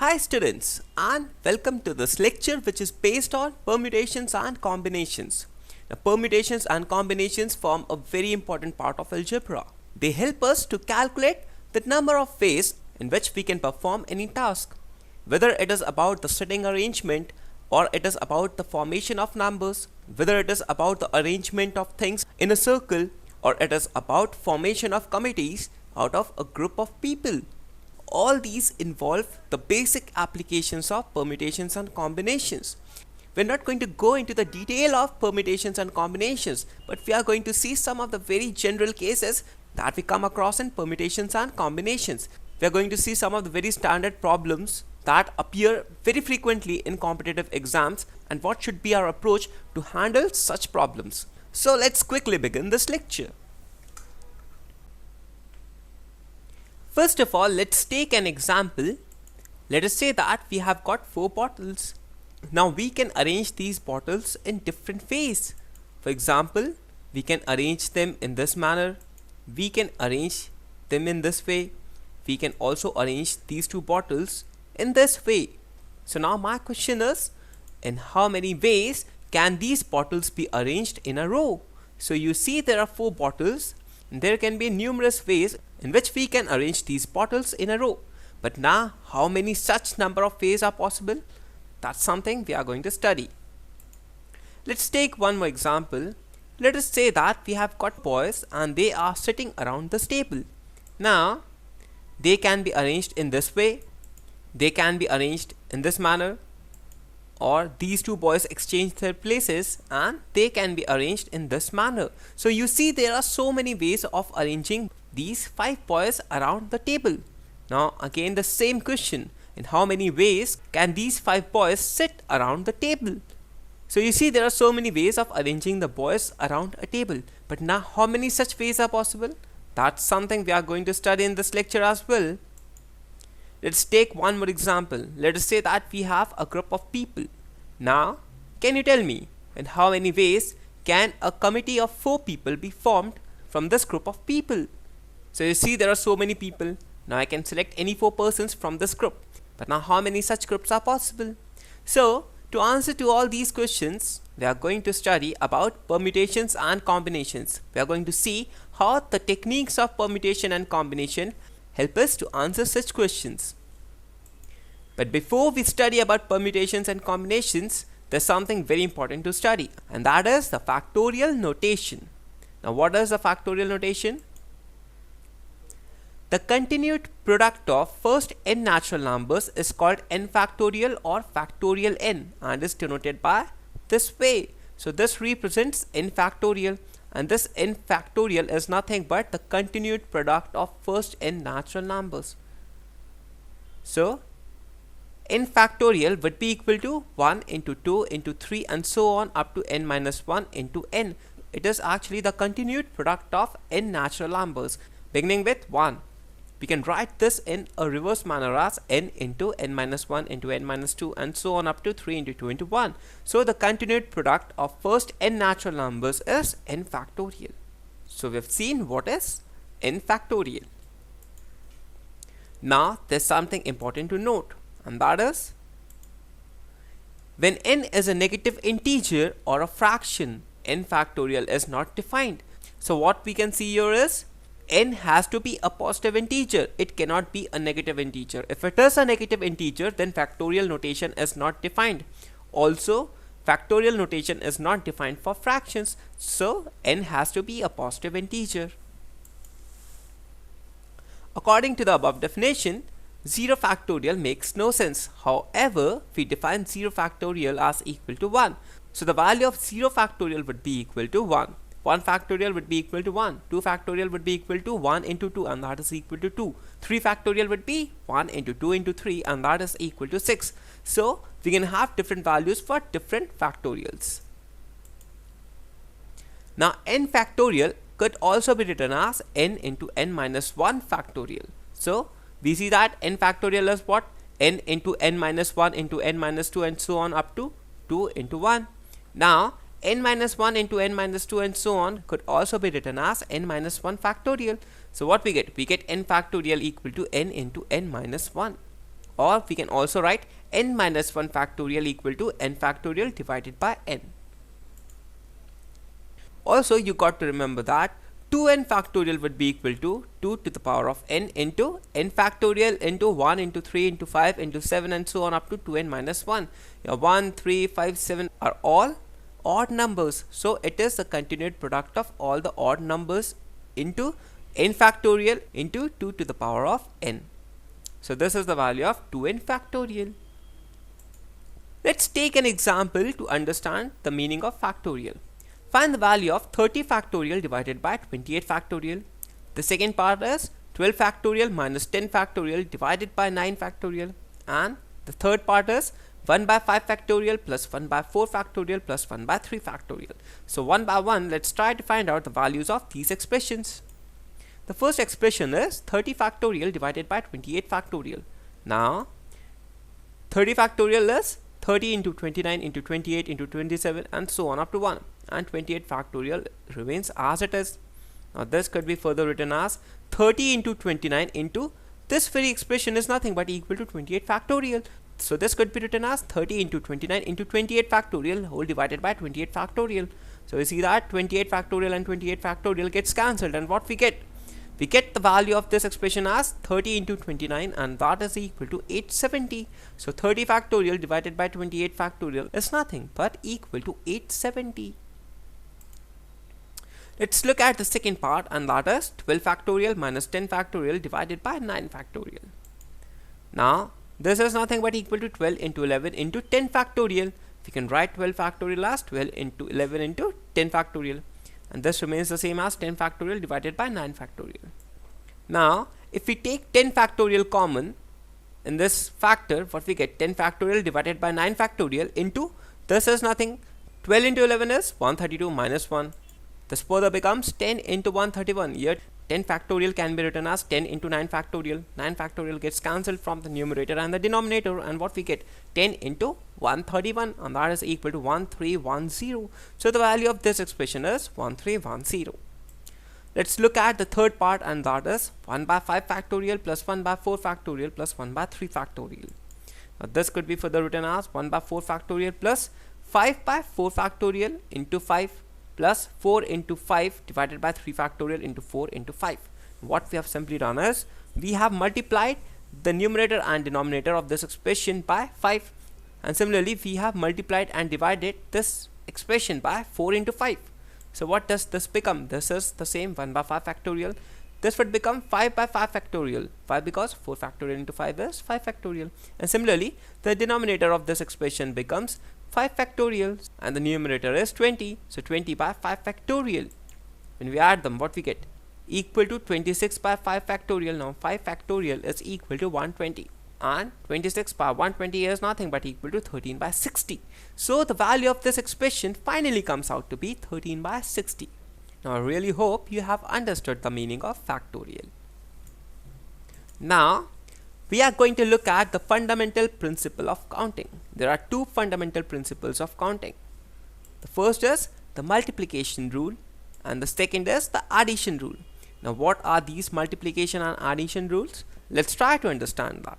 Hi students, and welcome to this lecture which is based on permutations and combinations. Now, permutations and combinations form a very important part of algebra. They help us to calculate the number of ways in which we can perform any task, whether it is about the setting arrangement or it is about the formation of numbers, whether it is about the arrangement of things in a circle or it is about formation of committees out of a group of people. All these involve the basic applications of permutations and combinations. We're not going to go into the detail of permutations and combinations, but we are going to see some of the very general cases that we come across in permutations and combinations. We are going to see some of the very standard problems that appear very frequently in competitive exams and what should be our approach to handle such problems. So let's quickly begin this lecture. First of all, let's take an example. Let us say that we have got 4 bottles. Now we can arrange these bottles in different ways. For example, we can arrange them in this manner. We can arrange them in this way. We can also arrange these 2 bottles in this way. So now my question is, in how many ways can these bottles be arranged in a row? So you see there are 4 bottles. There can be numerous ways in which we can arrange these bottles in a row. But now, how many such number of ways are possible? That's something we are going to study. Let's take one more example. Let us say that we have got boys and they are sitting around this table. Now, they can be arranged in this way. They can be arranged in this manner. Or these 2 boys exchange their places and they can be arranged in this manner. So you see there are so many ways of arranging these 5 boys around the table. Now again the same question, in how many ways can these 5 boys sit around the table? So you see there are so many ways of arranging the boys around a table. But now how many such ways are possible? That's something we are going to study in this lecture as well. Let's take one more example. Let us say that we have a group of people. Now, can you tell me in how many ways can a committee of 4 people be formed from this group of people? So you see there are so many people. Now I can select any 4 persons from this group. But now how many such groups are possible? So to answer to all these questions, we are going to study about permutations and combinations. We are going to see how the techniques of permutation and combination help us to answer such questions. But before we study about permutations and combinations, there's something very important to study, and that is the factorial notation. Now what is the factorial notation? The continued product of first n natural numbers is called n factorial or factorial n and is denoted by this way. So this represents n factorial, and this n factorial is nothing but the continued product of first n natural numbers. So n factorial would be equal to 1 into 2 into 3 and so on up to n minus 1 into n. It is actually the continued product of n natural numbers beginning with 1. We can write this in a reverse manner as n into n minus 1 into n minus 2 and so on up to 3 into 2 into 1. So the continued product of first n natural numbers is n factorial. So we have seen what is n factorial. Now there's something important to note, and that is when n is a negative integer or a fraction, n factorial is not defined. So what we can see here is n has to be a positive integer. It cannot be a negative integer. If it is a negative integer, then factorial notation is not defined. Also, factorial notation is not defined for fractions. So n has to be a positive integer. According to the above definition, 0 factorial makes no sense. However, we define 0 factorial as equal to 1. So the value of 0 factorial would be equal to 1. 1 factorial would be equal to 1. 2 factorial would be equal to 1 into 2 and that is equal to 2. 3 factorial would be 1 into 2 into 3 and that is equal to 6. So we can have different values for different factorials. Now n factorial could also be written as n into n minus 1 factorial. So we see that n factorial is what? N into n minus 1 into n minus 2 and so on up to 2 into 1. Now n minus 1 into n minus 2 and so on could also be written as n minus 1 factorial. So what we get? We get n factorial equal to n into n minus 1. Or we can also write n minus 1 factorial equal to n factorial divided by n. Also, you got to remember that 2n factorial would be equal to 2 to the power of n into n factorial into 1 into 3 into 5 into 7 and so on up to 2n minus 1. 1, 3, 5, 7 are all odd numbers. So it is the continued product of all the odd numbers into n factorial into 2 to the power of n. So this is the value of 2n factorial. Let's take an example to understand the meaning of factorial. Find the value of 30 factorial divided by 28 factorial. The second part is 12 factorial minus 10 factorial divided by 9 factorial. And the third part is 1 by 5 factorial plus 1 by 4 factorial plus 1 by 3 factorial. So one by one, let's try to find out the values of these expressions. The first expression is 30 factorial divided by 28 factorial. Now, 30 factorial is 30 into 29 into 28 into 27 and so on up to 1. And 28 factorial remains as it is. Now this could be further written as 30 into 29 into this very expression is nothing but equal to 28 factorial. So this could be written as 30 into 29 into 28 factorial whole divided by 28 factorial. So we see that 28 factorial and 28 factorial gets cancelled, and what we get? We get the value of this expression as 30 into 29, and that is equal to 870. So 30 factorial divided by 28 factorial is nothing but equal to 870. Let's look at the second part, and that is 12 factorial minus 10 factorial divided by 9 factorial. Now this is nothing but equal to 12 into 11 into 10 factorial. We can write 12 factorial as 12 into 11 into 10 factorial. And this remains the same as 10 factorial divided by 9 factorial. Now, if we take 10 factorial common in this factor, what we get? 10 factorial divided by 9 factorial into, this is nothing, 12 into 11 is 132 minus 1. This further becomes 10 into 131. Here 10 factorial can be written as 10 into 9 factorial. 9 factorial gets cancelled from the numerator and the denominator, and what we get? 10 into 131, and that is equal to 1310. So the value of this expression is 1310. Let's look at the third part, and that is 1 by 5 factorial plus 1 by 4 factorial plus 1 by 3 factorial. Now this could be further written as 1 by 4 factorial plus 5 by 4 factorial into 5 plus 4 into 5 divided by 3 factorial into 4 into 5. What we have simply done is we have multiplied the numerator and denominator of this expression by 5, and similarly we have multiplied and divided this expression by 4 into 5. So what does this become? This is the same 1 by 5 factorial. This would become 5 by 5 factorial. Why? Because 4 factorial into 5 is 5 factorial. And similarly the denominator of this expression becomes 5 factorial, and the numerator is 20. So 20 by 5 factorial. When we add them, what we get? Equal to 26 by 5 factorial. Now 5 factorial is equal to 120, and 26 by 120 is nothing but equal to 13 by 60. So the value of this expression finally comes out to be 13 by 60. Now I really hope you have understood the meaning of factorial. Now we are going to look at the fundamental principle of counting. There are two fundamental principles of counting. The first is the multiplication rule, and the second is the addition rule. Now what are these multiplication and addition rules? Let's try to understand that.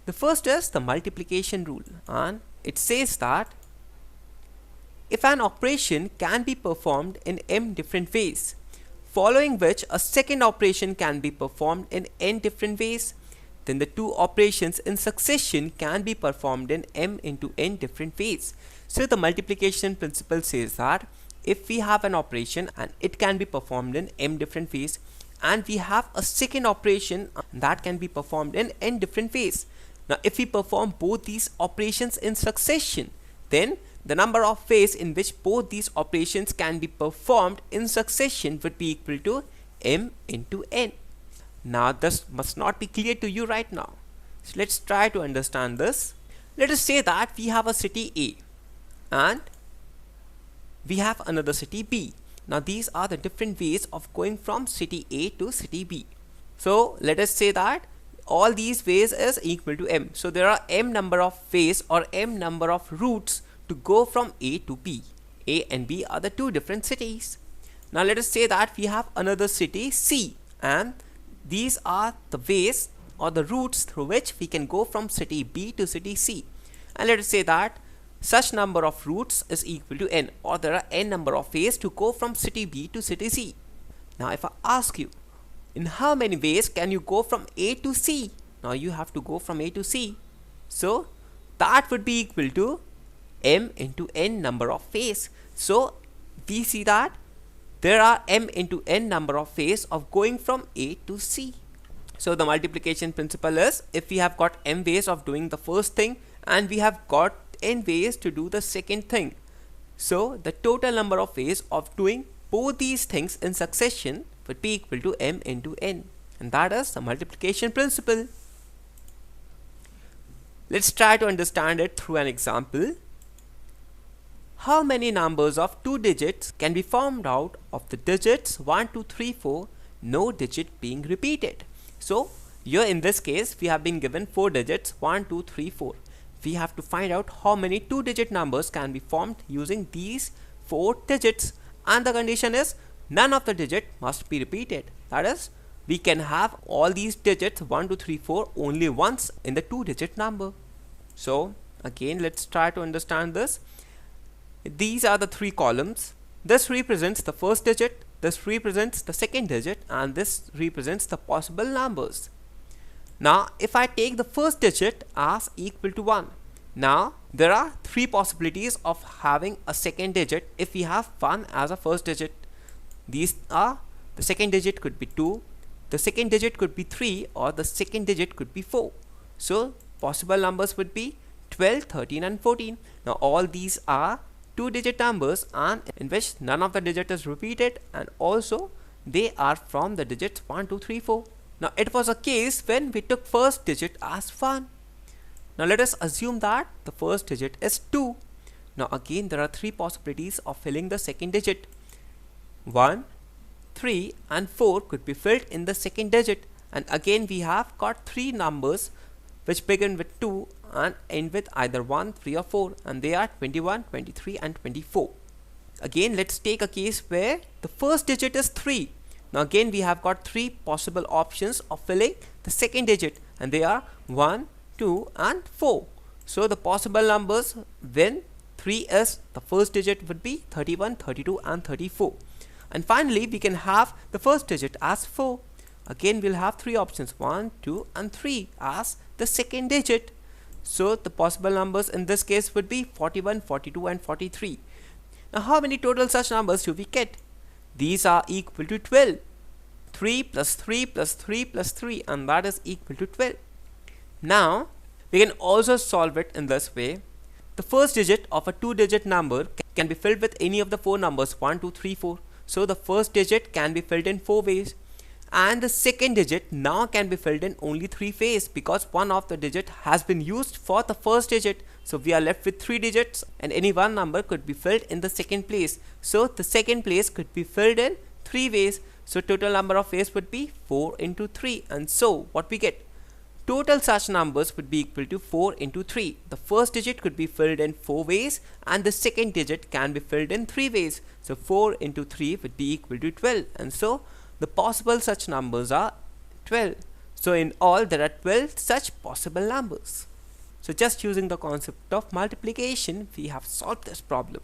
The first is the multiplication rule, and it says that if an operation can be performed in m different ways, following which a second operation can be performed in n different ways, then the two operations in succession can be performed in m into n different ways. So the multiplication principle says that if we have an operation and it can be performed in m different ways, and we have a second operation that can be performed in n different ways. Now if we perform both these operations in succession, then the number of ways in which both these operations can be performed in succession would be equal to m into n. Now this must not be clear to you right now. So let's try to understand this. Let us say that we have a city A and we have another city B. Now these are the different ways of going from city A to city B. So let us say that all these ways is equal to m. So there are m number of ways or m number of routes to go from A to B. A and B are the two different cities. Now let us say that we have another city C, and these are the ways or the routes through which we can go from city B to city C. And let us say that such number of routes is equal to n, or there are n number of ways to go from city B to city C. Now if I ask you, in how many ways can you go from A to C? Now you have to go from A to C. So that would be equal to m into n number of ways. So we see that there are m into n number of ways of going from A to C. So the multiplication principle is, if we have got m ways of doing the first thing and we have got n ways to do the second thing, so the total number of ways of doing both these things in succession would be equal to m into n, and that is the multiplication principle. Let's try to understand it through an example. How many numbers of 2 digits can be formed out of the digits 1, 2, 3, 4, no digit being repeated? So here in this case we have been given 4 digits 1, 2, 3, 4. We have to find out how many 2-digit numbers can be formed using these 4 digits, and the condition is none of the digit must be repeated. That is, we can have all these digits 1, 2, 3, 4 only once in the 2-digit number. So again, let's try to understand this. These are the 3 columns. This represents the first digit, this represents the second digit, and this represents the possible numbers. Now if I take the first digit as equal to 1, now there are 3 possibilities of having a second digit if we have 1 as a first digit. These are, the second digit could be 2, the second digit could be 3, or the second digit could be 4. So possible numbers would be 12, 13 and 14. Now all these are 2-digit numbers and in which none of the digit is repeated, and also they are from the digits 1, 2, 3, 4. Now it was a case when we took first digit as 1. Now let us assume that the first digit is 2. Now again there are 3 possibilities of filling the second digit. 1, 3 and 4 could be filled in the second digit, and again we have got 3 numbers which begin with 2 and end with either 1, 3 or 4, and they are 21, 23 and 24. Again let's take a case where the first digit is 3. Now again we have got 3 possible options of filling the second digit, and they are 1, 2 and 4. So the possible numbers when 3 is the first digit would be 31, 32 and 34. And finally we can have the first digit as 4. Again we'll have 3 options, 1, 2 and 3 as the second digit. So the possible numbers in this case would be 41, 42 and 43. Now how many total such numbers do we get? These are equal to 12. 3 plus 3 plus 3 plus 3, and that is equal to 12. Now we can also solve it in this way. The first digit of a 2-digit number can be filled with any of the 4 numbers 1, 2, 3, 4. So the first digit can be filled in 4 ways, and the second digit now can be filled in only 3 ways because one of the digit has been used for the first digit. So we are left with 3 digits, and any one number could be filled in the second place. So the second place could be filled in 3 ways. So total number of ways would be 4 into 3, and so what we get? Total such numbers would be equal to 4 into 3. The first digit could be filled in 4 ways, and the second digit can be filled in 3 ways. So 4 into 3 would be equal to 12, and so the possible such numbers are 12. So in all there are 12 such possible numbers. So just using the concept of multiplication, we have solved this problem.